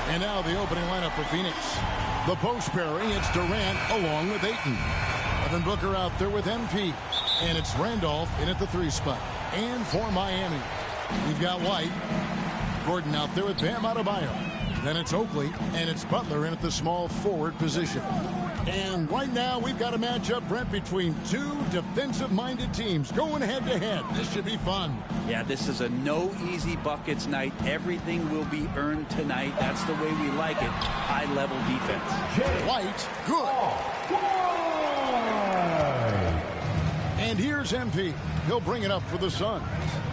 And now the opening lineup for Phoenix. The post pairing, it's Durant along with Ayton. Devin Booker out there with MP. And it's Randolph in at the 3 spot. And for Miami, we've got White. Gordon out there with Bam Adebayo. Then it's Oakley, and it's Butler in at the small forward position. And right now, we've got a matchup, Brent, between two defensive-minded teams going head-to-head. This should be fun. Yeah, this is a no easy buckets night. Everything will be earned tonight. That's the way we like it. High-level defense. White, good. And here's MP. He'll bring it up for the Suns.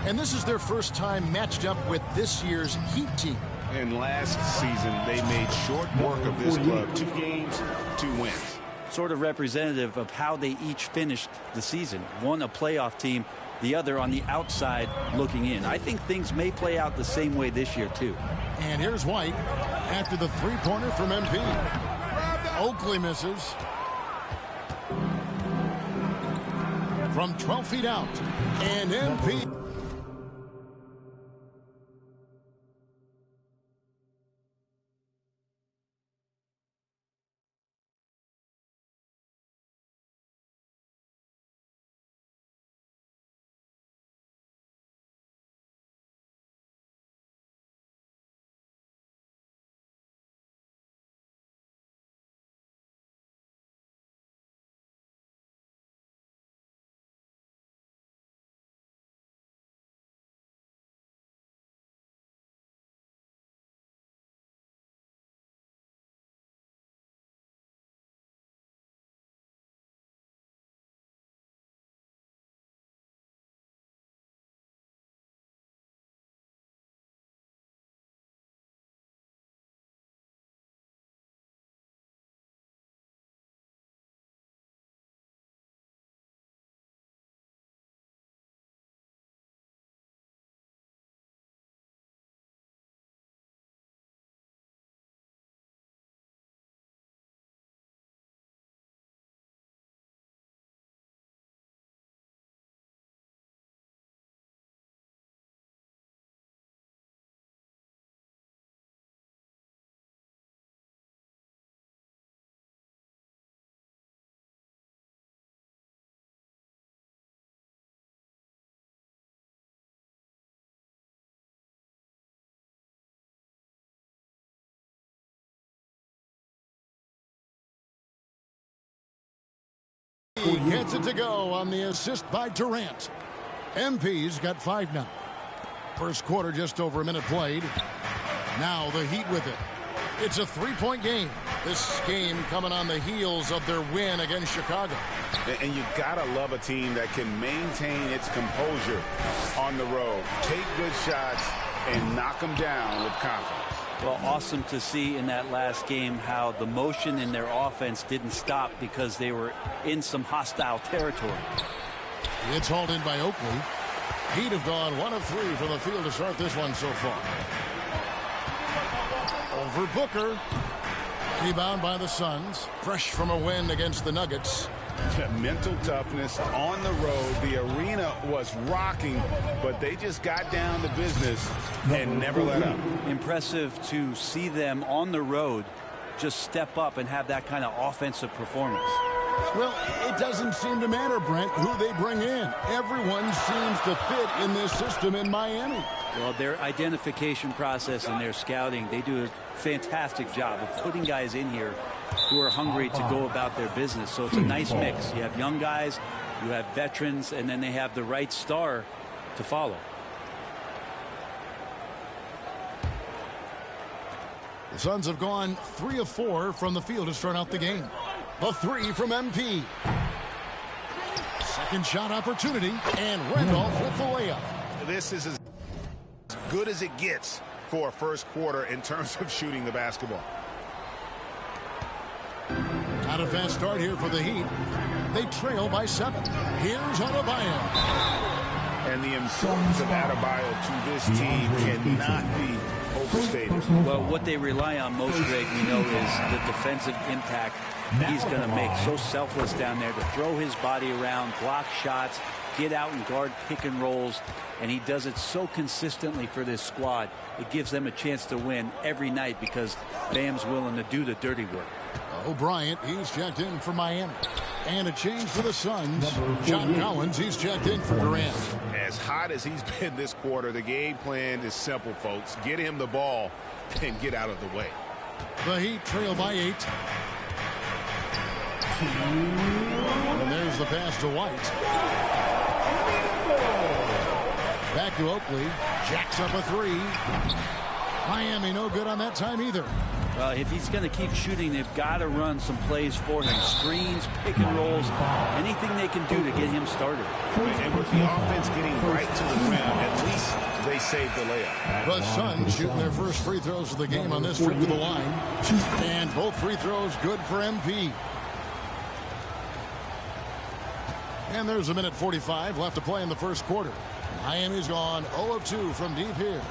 And this is their first time matched up with this year's Heat team. And last season, they made short work of this club. 2 games, 2 wins. Sort of representative of how they each finished the season. One a playoff team, the other on the outside looking in. I think things may play out the same way this year, too. And here's White after the three-pointer from MP. Oakley misses. From 12 feet out. And MP. He gets it to go on the assist by Durant. MP's got 5 now. First quarter, just over a minute played. Now the Heat with it. It's a 3-point game. This game coming on the heels of their win against Chicago. And you gotta love a team that can maintain its composure on the road. Take good shots and knock them down with confidence. Well, awesome to see in that last game how the motion in their offense didn't stop because they were in some hostile territory. It's hauled in by Oakley. Heat have gone 1 of 3 from the field to start this one so far. Over Booker. Rebound by the Suns. Fresh from a win against the Nuggets. Mental toughness on the road. The arena was rocking, but they just got down to business and never let up. Impressive to see them on the road just step up and have that kind of offensive performance. Well, it doesn't seem to matter, Brent, who they bring in. Everyone seems to fit in this system in Miami. Well, their identification process and their scouting, they do a fantastic job of putting guys in here who are hungry to go about their business. So it's a nice mix. You have young guys, you have veterans, and then they have the right star to follow. The Suns have gone 3 of 4 from the field to start out the game. A 3 from MP. Second shot opportunity, and Randolph with the layup. This is as good as it gets for a first quarter in terms of shooting the basketball. Not a fast start here for the Heat. They trail by 7. Here's Adebayo. And the importance of Adebayo to this team cannot be overstated. Well, what they rely on most, Greg, we know, is the defensive impact he's going to make. So selfless down there to throw his body around, block shots, get out and guard pick and rolls, and he does it so consistently for this squad. It gives them a chance to win every night because Bam's willing to do the dirty work. O'Brien, he's checked in for Miami. And a change for the Suns. John Collins, he's checked in for Durant. As hot as he's been this quarter, the game plan is simple, folks. Get him the ball and get out of the way. The Heat trail by 8. And there's the pass to White. Back to Oakley. Jacks up a 3. Miami no good on that time either. Well, if he's going to keep shooting, they've got to run some plays for him. Screens, pick and rolls, anything they can do to get him started. And with the offense getting right to the rim, at least they saved the layup. The Suns shooting their first free throws of the game on this trip to the line. And both free throws good for MP. And there's 1:45 left to play in the first quarter. Miami's gone 0 of 2 from deep here.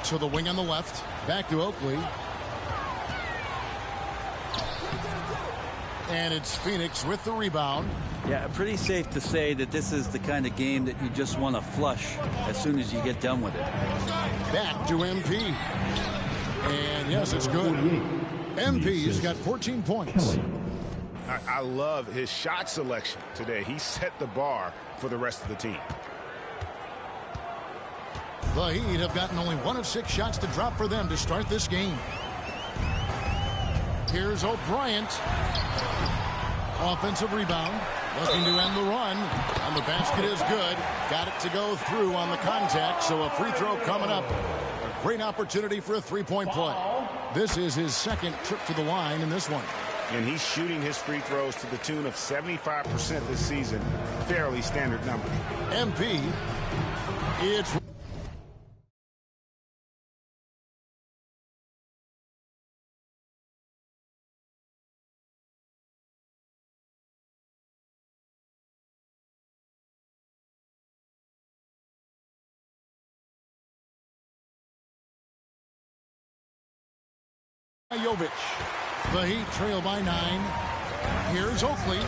To the wing on the left. Back to Oakley. And it's Phoenix with the rebound. Yeah, pretty safe to say that this is the kind of game that you just want to flush as soon as you get done with it. Back to MP. And yes, it's good. MP's got 14 points. I love his shot selection today. He set the bar for the rest of the team. The Heat have gotten only 1 of 6 shots to drop for them to start this game. Here's O'Brien. Offensive rebound. Looking to end the run. And the basket is good. Got it to go through on the contact. So a free throw coming up. A great opportunity for a three-point play. This is his second trip to the line in this one. And he's shooting his free throws to the tune of 75% this season. Fairly standard number. MP. It's Jovic. The Heat trail by 9. Here's Oakley.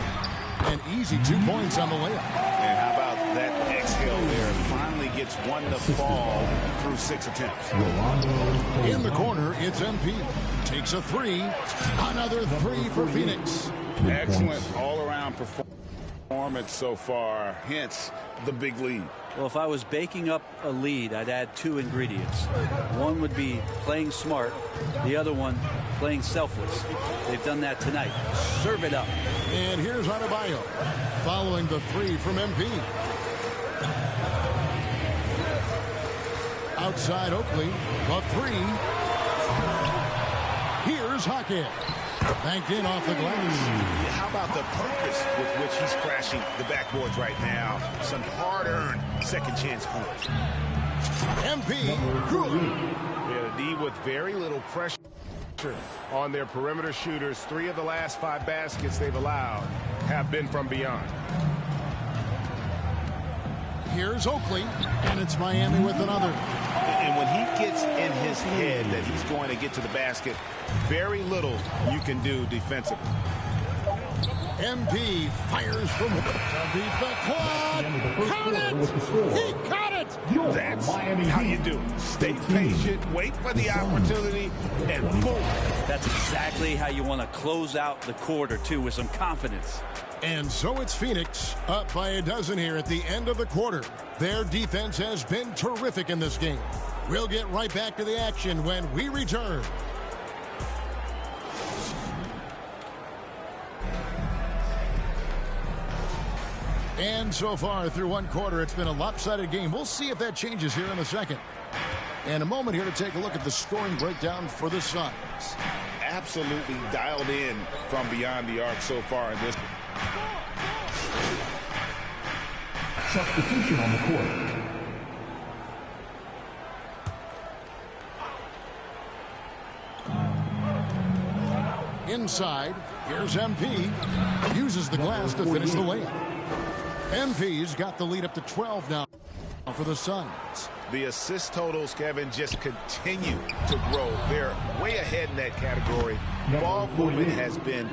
An easy 2 points on the layup. And how about that exhale there? Finally gets one to fall through 6 attempts. In the corner, it's MP. Takes a 3. Another 3 for Phoenix. Excellent all-around performance so far. Hence the big lead. Well, if I was baking up a lead, I'd add 2 ingredients. One would be playing smart. The other one, playing selfless. They've done that tonight. Serve it up. And here's Adebayo following the 3 from MP. Outside Oakley, a 3. Here's Hackett. Banked in off the glass. How about the purpose with which he's crashing the backboards right now? Some hard-earned second chance points. MP, cool. Yeah, the D with very little pressure on their perimeter shooters. 3 of the last 5 baskets they've allowed have been from beyond. Here's Oakley, and it's Miami with another. And when he gets in his head that he's going to get to the basket, very little you can do defensively. MP fires from to beat the quad. Count it! He caught it! That's how you do it. Stay patient, wait for the opportunity, and boom. That's exactly how you want to close out the quarter, too, with some confidence. And so it's Phoenix up by a dozen here at the end of the quarter. Their defense has been terrific in this game. We'll get right back to the action when we return. And so far through one quarter, it's been a lopsided game. We'll see if that changes here in the second. And a moment here to take a look at the scoring breakdown for the Suns. Absolutely dialed in from beyond the arc so far in this. Substitution on the court. Inside, here's MP. Uses the glass to finish the layup. MP's got the lead up to 12 now for the Suns. The assist totals, Kevin, just continue to grow. They're way ahead in that category. Ball movement has been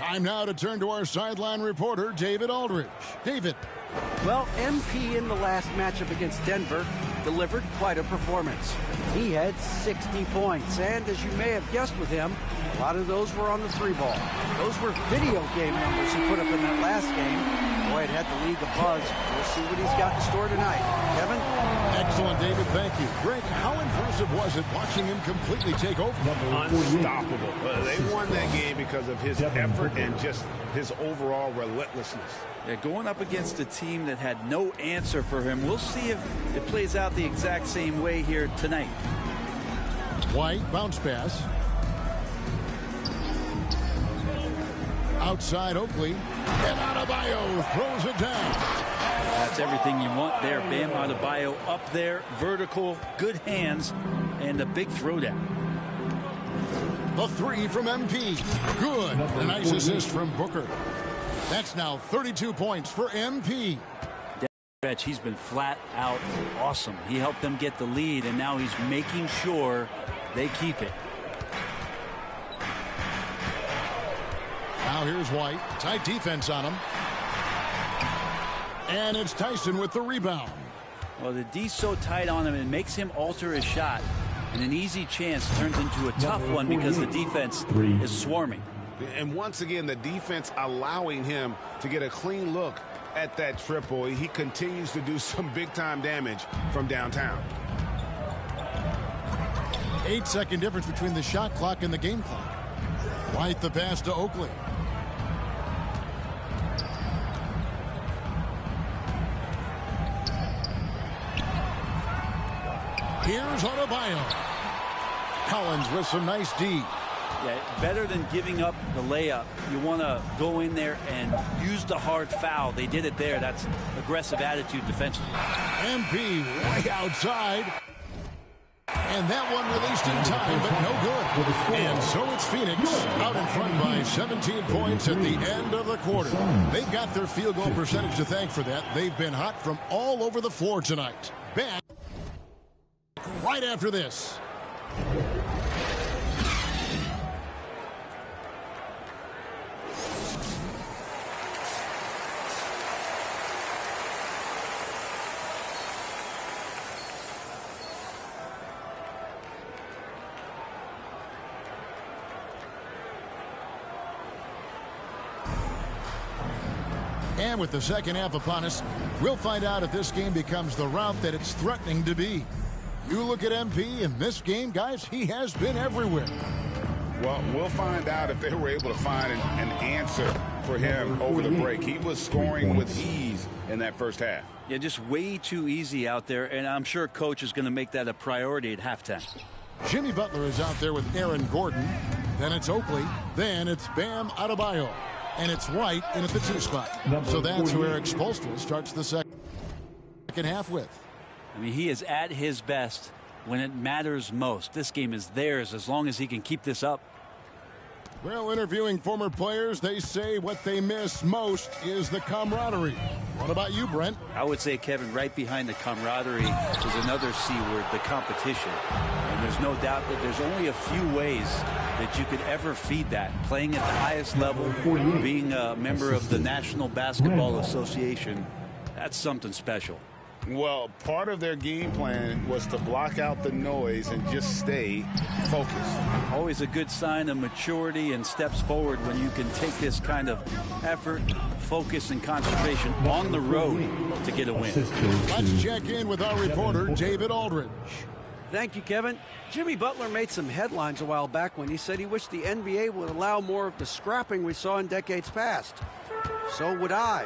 Time now to turn to our sideline reporter, David Aldridge. David. Well, MP in the last matchup against Denver delivered quite a performance. He had 60 points, and as you may have guessed with him, a lot of those were on the 3-ball. Those were video game numbers he put up in that last game. Boy, it had the league abuzz. We'll see what he's got in store tonight. Kevin? Excellent, David. Thank you. Greg, how impressive was it watching him completely take over? Unstoppable. They won that game because of his effort and just his overall relentlessness. Yeah, going up against a team that had no answer for him. We'll see if it plays out the exact same way here tonight. White, bounce pass. Outside Oakley. And Adebayo throws it down. That's everything you want there. Bam Adebayo up there, vertical, good hands, and a big throwdown. The 3 from MP. Good. A nice assist from Booker. That's now 32 points for MP. Stretch, he's been flat out awesome. He helped them get the lead, and now he's making sure they keep it. Now here's White. Tight defense on him. And it's Tyson with the rebound. Well, the D's so tight on him, it makes him alter his shot. And an easy chance turns into a tough one because the defense is swarming. And once again, the defense allowing him to get a clean look at that triple. He continues to do some big-time damage from downtown. 8-second difference between the shot clock and the game clock. White the pass to Oakley. Here's Adebayo. Collins with some nice D. Yeah, better than giving up the layup. You want to go in there and use the hard foul. They did it there. That's aggressive attitude defensively. MP way outside. And that one released in time, but no good. And so it's Phoenix out in front by 17 points at the end of the quarter. They've got their field goal percentage to thank for that. They've been hot from all over the floor tonight. Back right after this. And with the second half upon us, we'll find out if this game becomes the route that it's threatening to be. You look at MP in this game, guys, he has been everywhere. Well, we'll find out if they were able to find an answer for him over the break. He was scoring with ease in that first half. Yeah, just way too easy out there, and I'm sure Coach is going to make that a priority at halftime. Jimmy Butler is out there with Aaron Gordon. Then it's Oakley. Then it's Bam Adebayo. And it's White in at the 2 spot. So that's who Eric Spoelstra starts the second half with. I mean, he is at his best when it matters most. This game is theirs as long as he can keep this up. Well, interviewing former players, they say what they miss most is the camaraderie. What about you, Brent? I would say, Kevin, right behind the camaraderie is another C word, the competition. And there's no doubt that there's only a few ways that you could ever feed that. Playing at the highest level, being a member of the National Basketball Association, that's something special. Well, part of their game plan was to block out the noise and just stay focused. Always a good sign of maturity and steps forward when you can take this kind of effort, focus, and concentration on the road to get a win. Let's check in with our reporter, David Aldridge. Thank you, Kevin. Jimmy Butler made some headlines a while back when he said he wished the NBA would allow more of the scrapping we saw in decades past. So would I.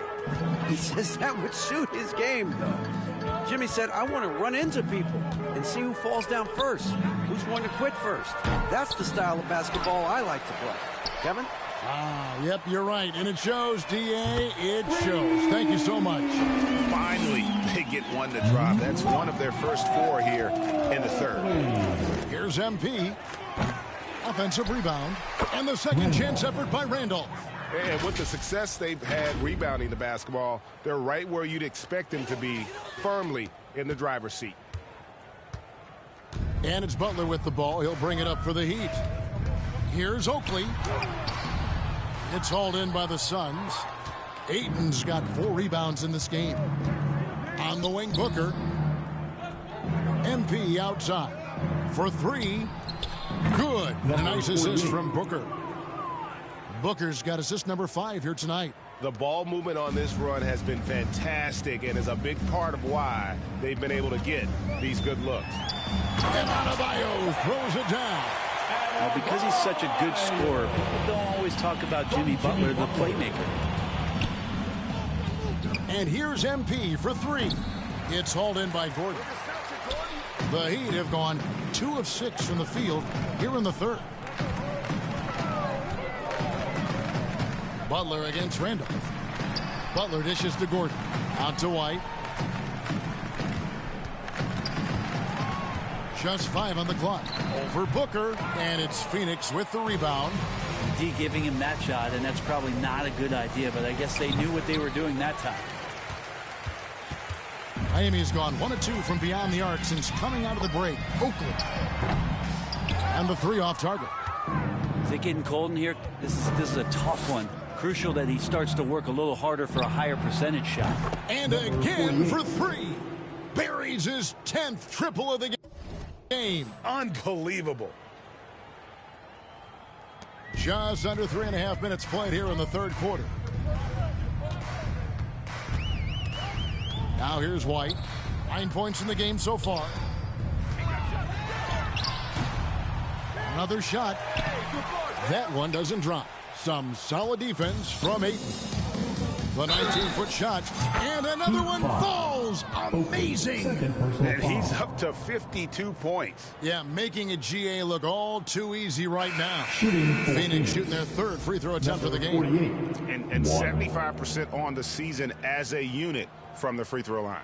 He says that would suit his game, though. Jimmy said, I want to run into people and see who falls down first, who's going to quit first. That's the style of basketball I like to play. Kevin? Yep, you're right. And it shows, D.A., it shows. Thank you so much. Finally, they get one to drop. That's one of their first 4 here in the third. Here's MP. Offensive rebound. And the second chance effort by Randolph. And with the success they've had rebounding the basketball, they're right where you'd expect them to be, firmly in the driver's seat. And it's Butler with the ball. He'll bring it up for the Heat. Here's Oakley. It's hauled in by the Suns. Ayton's got 4 rebounds in this game. On the wing, Booker. MP outside for 3. Good. Nice assist from Booker. Booker's got assist number 5 here tonight. The ball movement on this run has been fantastic and is a big part of why they've been able to get these good looks. And Adebayo throws it down. Well, because he's such a good scorer, people don't always talk about Jimmy Butler, the playmaker. And here's MP for 3. It's hauled in by Gordon. The Heat have gone 2 of 6 from the field here in the third. Butler against Randolph. Butler dishes to Gordon. Out to White. Just 5 on the clock. Over Booker, and it's Phoenix with the rebound. D giving him that shot, and that's probably not a good idea, but I guess they knew what they were doing that time. Miami's gone 1 of 2 from beyond the arc since coming out of the break. Oakley. And the 3 off target. Is it getting cold in here? This is a tough one. Crucial that he starts to work a little harder for a higher percentage shot. And again for 3. Buries his 10th triple of the game. Unbelievable. Just under 3.5 minutes played here in the third quarter. Now here's White. 9 points in the game so far. Another shot. That one doesn't drop. Some solid defense from Ayton. The 19-foot shot. And another one falls. Amazing. And he's up to 52 points. Yeah, making a GA look all too easy right now. Phoenix shooting their 3rd free throw attempt of the game. And 75% on the season as a unit from the free throw line.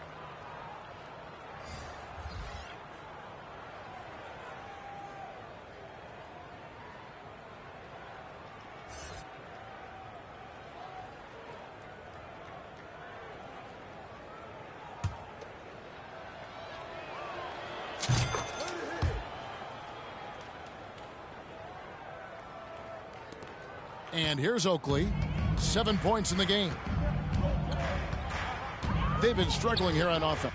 And here's Oakley. 7 points in the game. They've been struggling here on offense.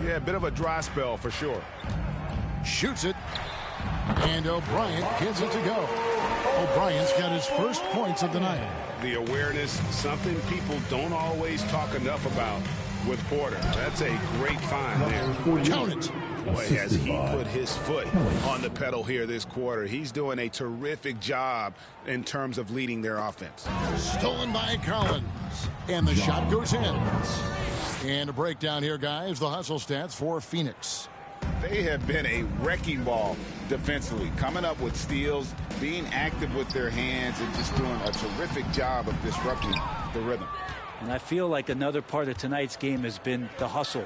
Yeah, a bit of a dry spell for sure. Shoots it. And O'Brien gets it to go. O'Brien's got his first points of the night. The awareness, something people don't always talk enough about with Porter. That's a great find there. Count it. Boy, has he put his foot on the pedal here this quarter. He's doing a terrific job in terms of leading their offense. Stolen by Collins. And the shot goes in. And a breakdown here, guys. The hustle stats for Phoenix. They have been a wrecking ball defensively, coming up with steals, being active with their hands, and just doing a terrific job of disrupting the rhythm. And I feel like another part of tonight's game has been the hustle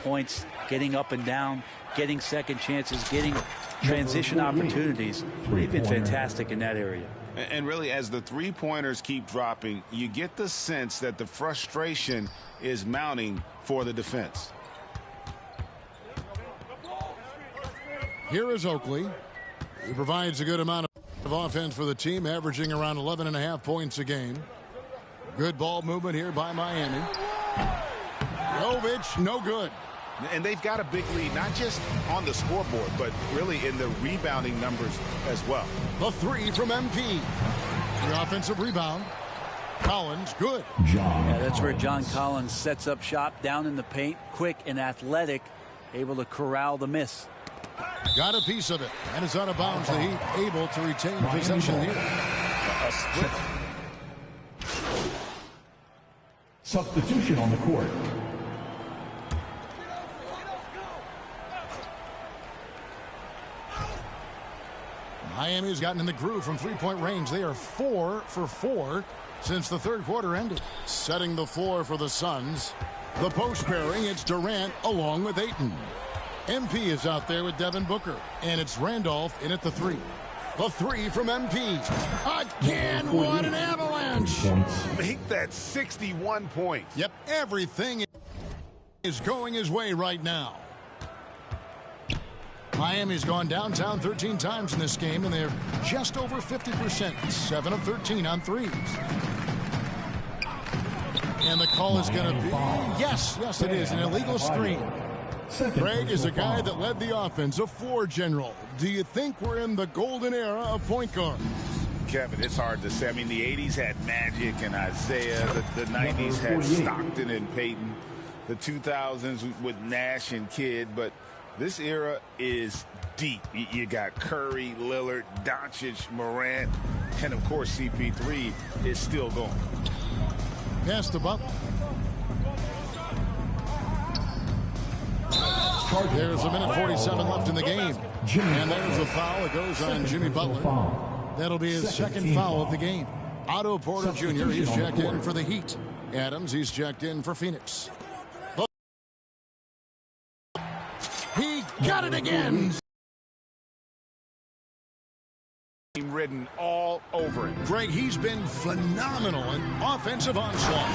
points, getting up and down, getting second chances, getting transition opportunities. They've been fantastic in that area. And really, as the three-pointers keep dropping, you get the sense that the frustration is mounting for the defense. Here is Oakley. He provides a good amount of offense for the team, averaging around 11.5 points a game. Good ball movement here by Miami. Jovic, no good. And they've got a big lead, not just on the scoreboard, but really in the rebounding numbers as well. The three from MP. The offensive rebound. Collins, good. Yeah, that's where John Collins sets up shop down in the paint, quick and athletic, able to corral the miss. Got a piece of it, and it's out of bounds. The Heat able to retain possession here. A split. Substitution on the court. Miami's gotten in the groove from three-point range. They are 4 for 4 since the third quarter ended. Setting the floor for the Suns. The post pairing, it's Durant along with Ayton. MP is out there with Devin Booker, and it's Randolph in at the three. The three from MP. Again, what an avalanche! Make that 61 points. Yep, everything is going his way right now. Miami's gone downtown 13 times in this game, and they're just over 50%. 7 of 13 on threes. And the call is going to be, yes, it is, an illegal screen. Greg is a guy that led the offense, a floor general. Do you think we're in the golden era of point guard? Kevin, it's hard to say. I mean, the 80s had Magic and Isaiah. The 90s had Stockton and Peyton. The 2000s with Nash and Kidd. But this era is deep. You got Curry, Lillard, Doncic, Morant, and, of course, CP3 is still going. Pass to Butler. There's a minute 47 left in the game. And there's a foul. It goes on Jimmy Butler. That'll be his second foul of the game. Otto Porter Jr., he's checked in for the Heat. Adams, he's checked in for Phoenix. He got it again. Ridden all over it. Greg, he's been phenomenal in offensive onslaught.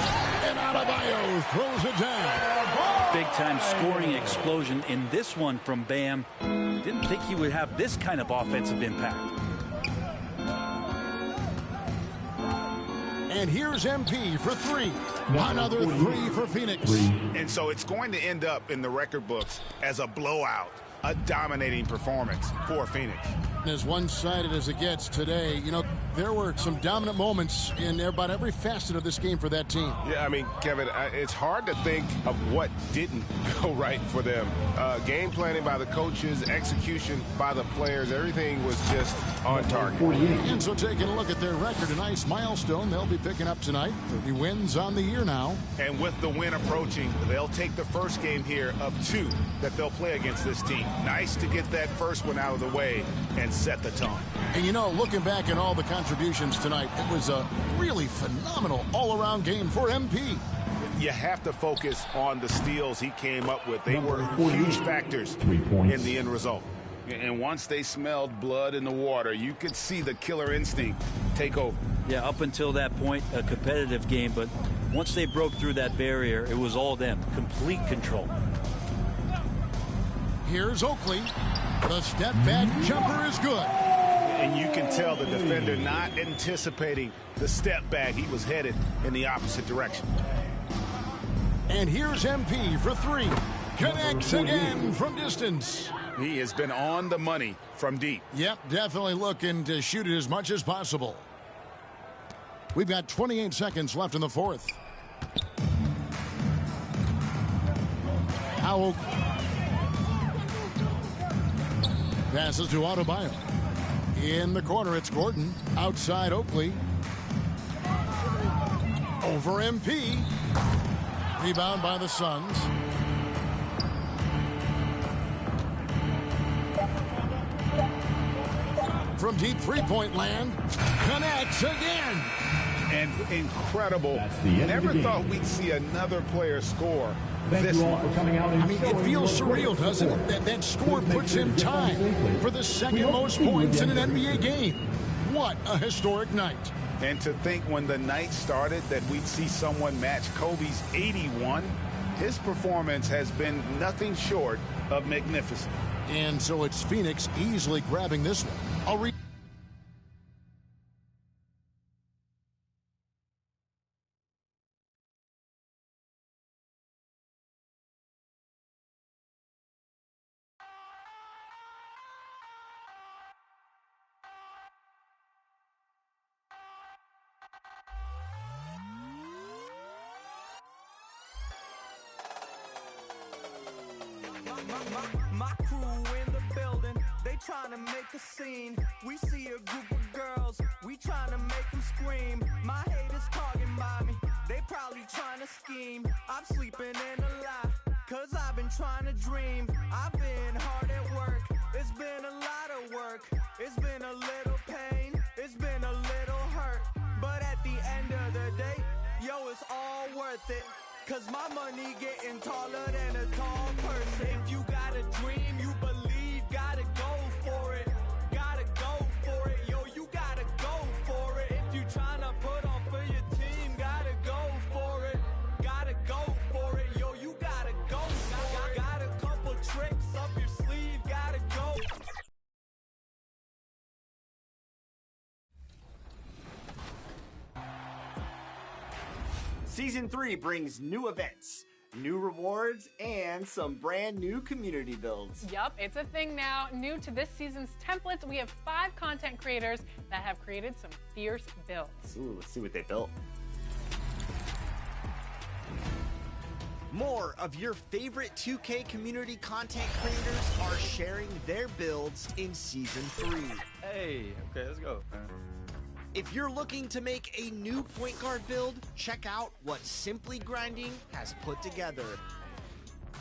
And Adebayo throws it down. Big-time scoring explosion in this one from Bam. Didn't think he would have this kind of offensive impact. And here's MP for three. Another three for Phoenix. And so it's going to end up in the record books as a blowout, a dominating performance for Phoenix. As one-sided as it gets today, you know, there were some dominant moments in about every facet of this game for that team. Yeah, I mean, Kevin, it's hard to think of what didn't go right for them. Game planning by the coaches, execution by the players, everything was just on target. And so taking a look at their record, a nice milestone they'll be picking up tonight. 30 wins on the year now. And with the win approaching, they'll take the first game here of 2 that they'll play against this team. Nice to get that first one out of the way and set the tone. And, you know, looking back at all the contributions tonight, it was a really phenomenal all-around game for MP. You have to focus on the steals he came up with. They were huge factors in the end result. And once they smelled blood in the water, you could see the killer instinct take over. Yeah, up until that point, a competitive game. But once they broke through that barrier, it was all them. Complete control. Here's Oakley. The step-back jumper is good. And you can tell the defender not anticipating the step back. He was headed in the opposite direction. And here's MP for three. Connects again from distance. He has been on the money from deep. Yep, definitely looking to shoot it as much as possible. We've got 28 seconds left in the fourth. Howell passes to Adebayo. In the corner, it's Gordon. Outside Oakley. Over MP. Rebound by the Suns. From deep three-point land. Connects again. And incredible. Never thought we'd see another player score this much. I mean, it feels surreal, doesn't it? That score puts him tied for the second most points in an NBA game. What a historic night. And to think when the night started that we'd see someone match Kobe's 81, his performance has been nothing short of magnificent. And so it's Phoenix easily grabbing this one. I'll read. My crew in the building, they trying to make a scene. We see a group of girls, we trying to make them scream. My haters talking by me, they probably trying to scheme. I'm sleeping in a lie, cause I've been trying to dream. I've been hard at work, it's been a lot of work. It's been a little pain, it's been a little hurt. But at the end of the day, yo, it's all worth it. Cause my money getting taller than a tall person. If you got a dream, you believe, gotta go for it. Gotta go for it, yo, you gotta go for it. If you tryna put on for your team, gotta go for it. Gotta go for it, yo, you gotta go. Got a couple tricks up your sleeve, gotta go. Season 3 brings new events, new rewards, and some brand new community builds. Yup, it's a thing now. New to this season's templates, we have 5 content creators that have created some fierce builds. Ooh, let's see what they built. More of your favorite 2K community content creators are sharing their builds in Season 3. Hey, okay, let's go. If you're looking to make a new point guard build, check out what Simply Grinding has put together.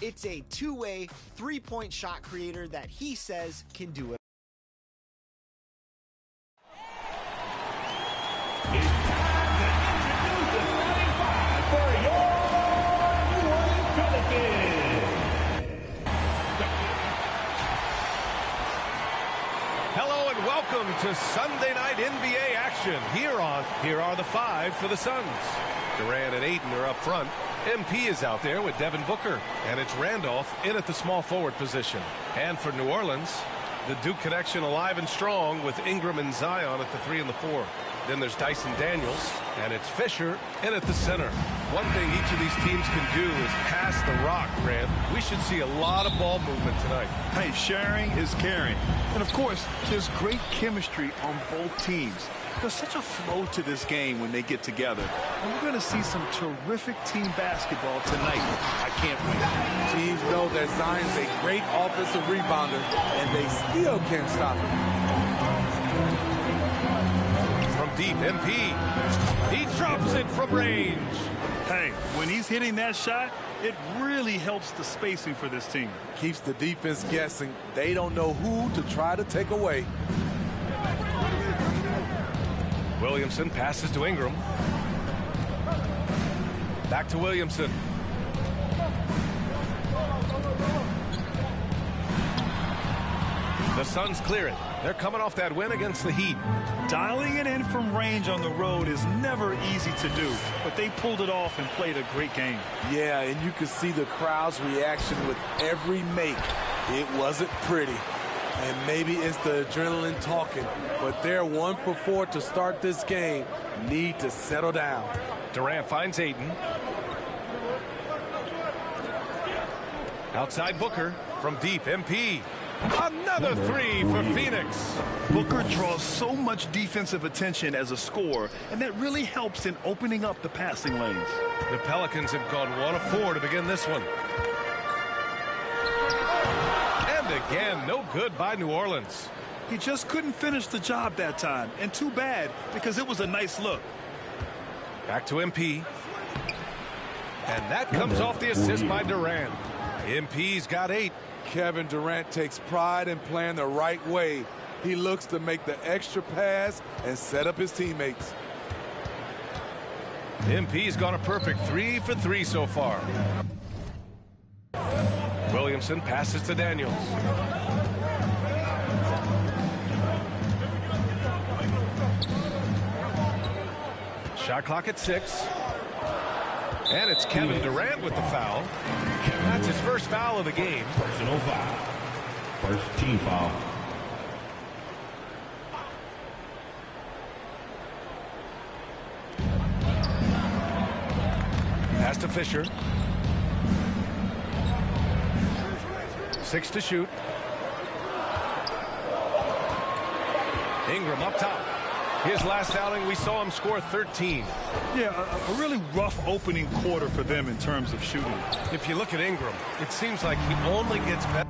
It's a two-way, three-point shot creator that he says can do it. It's time to introduce the starting five for your New Orleans Pelicans. Hello and welcome to Sunday Night NBA action. Here are the 5 for the Suns. Durant and Ayton are up front. MP is out there with Devin Booker. And it's Randolph in at the small forward position. And for New Orleans, the Duke connection alive and strong with Ingram and Zion at the 3 and the 4. Then there's Dyson Daniels, and it's Fisher in at the center. One thing each of these teams can do is pass the rock, Grant. We should see a lot of ball movement tonight. Hey, sharing is caring. And, of course, there's great chemistry on both teams. There's such a flow to this game when they get together. And we're going to see some terrific team basketball tonight. I can't wait. Teams know that Zion's a great offensive rebounder, and they still can't stop him. From deep, MP. He drops it from range. Hey, when he's hitting that shot, it really helps the spacing for this team. Keeps the defense guessing. They don't know who to try to take away. Williamson passes to Ingram. Back to Williamson. The Suns clear it. They're coming off that win against the Heat. Dialing it in from range on the road is never easy to do, but they pulled it off and played a great game. Yeah, and you could see the crowd's reaction with every make. It wasn't pretty. And maybe it's the adrenaline talking, but they're 1 for 4 to start this game. Need to settle down. Durant finds Ayton. Outside Booker from deep. MP. Another three for Phoenix. Booker draws so much defensive attention as a scorer, and that really helps in opening up the passing lanes. The Pelicans have gone 1 of 4 to begin this one. And again, no good by New Orleans. He just couldn't finish the job that time, and too bad because it was a nice look. Back to MP. And that comes off the assist by Durant. MP's got 8. Kevin Durant takes pride in playing the right way. He looks to make the extra pass and set up his teammates. MP's gone a perfect 3 for 3 so far. Williamson passes to Daniels. Shot clock at 6. And it's Kevin Durant with the foul. That's his first foul of the game. Personal foul. First team foul. Pass to Fisher. 6 to shoot. Ingram up top. His last outing, we saw him score 13. Yeah, a really rough opening quarter for them in terms of shooting. If you look at Ingram, it seems like he only gets better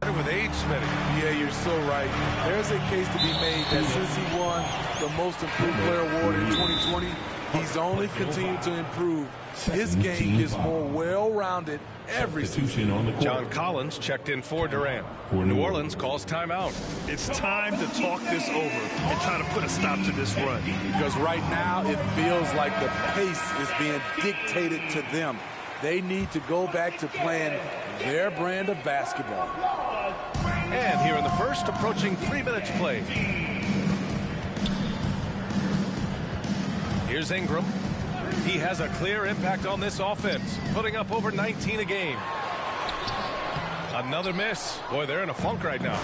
with age, Smitty. Yeah, you're so right. There's a case to be made that since he won the Most Improved Player Award in 2020, he's only continued to improve. His game gets more well-rounded every season. John Collins checked in for Durant. New Orleans calls timeout. It's time to talk this over and try to put a stop to this run. Because right now it feels like the pace is being dictated to them. They need to go back to playing their brand of basketball. And here in the first, approaching 3 minutes played. Here's Ingram. He has a clear impact on this offense, putting up over 19 a game. Another miss. Boy, they're in a funk right now.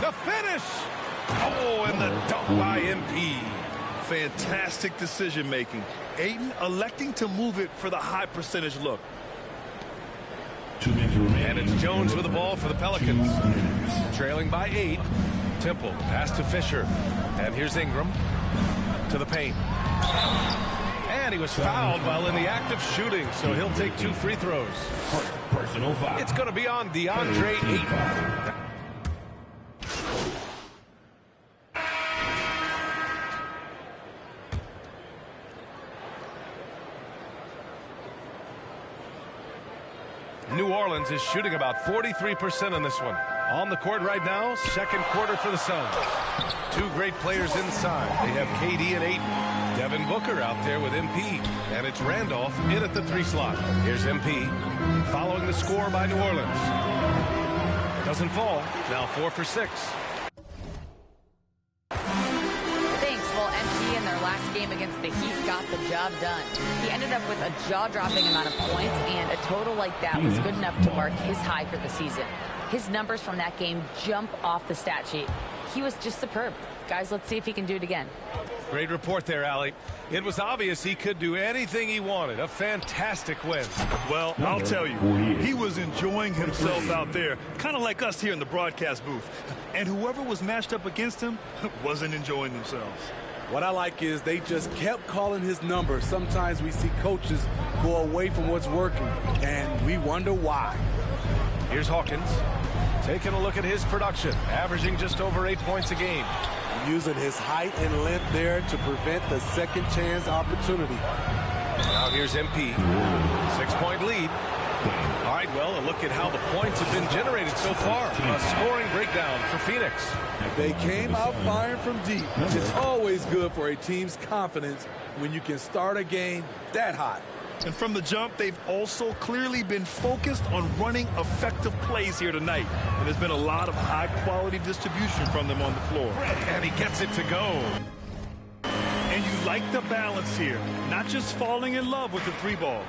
The finish! Oh, and the dunk by MP. Fantastic decision making. Ayton electing to move it for the high percentage look. 2 minutes remaining. And it's Jones with the ball for the Pelicans. Trailing by 8. Temple, pass to Fisher. And here's Ingram to the paint. And he was fouled while in the act of shooting, so he'll take 2 free throws. Personal foul. It's going to be on DeAndre Ayton. New Orleans is shooting about 43% in this one. On the court right now, second quarter for the Suns. 2 great players inside. They have KD and Ayton. Devin Booker out there with MP. And it's Randolph in at the 3 slot. Here's MP following the score by New Orleans. Doesn't fall. Now 4 for 6. Thanks. Well, MP in their last game against the Heat got the job done. He ended up with a jaw-dropping amount of points, and a total like that was good enough to mark his high for the season. His numbers from that game jump off the stat sheet. He was just superb. Guys, let's see if he can do it again. Great report there, Allie. It was obvious he could do anything he wanted. A fantastic win. Well, I'll tell you, he was enjoying himself out there, kind of like us here in the broadcast booth. And whoever was matched up against him wasn't enjoying themselves. What I like is they just kept calling his number. Sometimes we see coaches go away from what's working, and we wonder why. Here's Hawkins taking a look at his production, averaging just over 8 points a game. Using his height and length there to prevent the second chance opportunity. Now here's MP. 6-point lead. All right, well, a look at how the points have been generated so far. A scoring breakdown for Phoenix. They came out firing from deep. It's always good for a team's confidence when you can start a game that hot. And from the jump, they've also clearly been focused on running effective plays here tonight. And there's been a lot of high-quality distribution from them on the floor. And he gets it to go. And you like the balance here, not just falling in love with the 3-ball.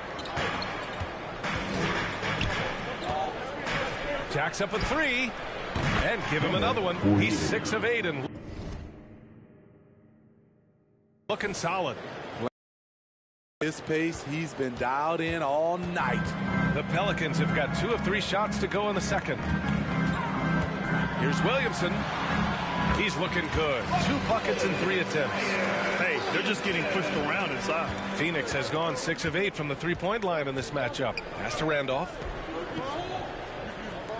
Jacks up a 3. And give him another one. He's 6 of 8 and looking solid. His pace, he's been dialed in all night. The Pelicans have got 2 of 3 shots to go in the second. Here's Williamson. He's looking good. 2 buckets and 3 attempts. Hey, they're just getting pushed around inside. Phoenix has gone 6 of 8 from the 3-point line in this matchup. Pass to Randolph.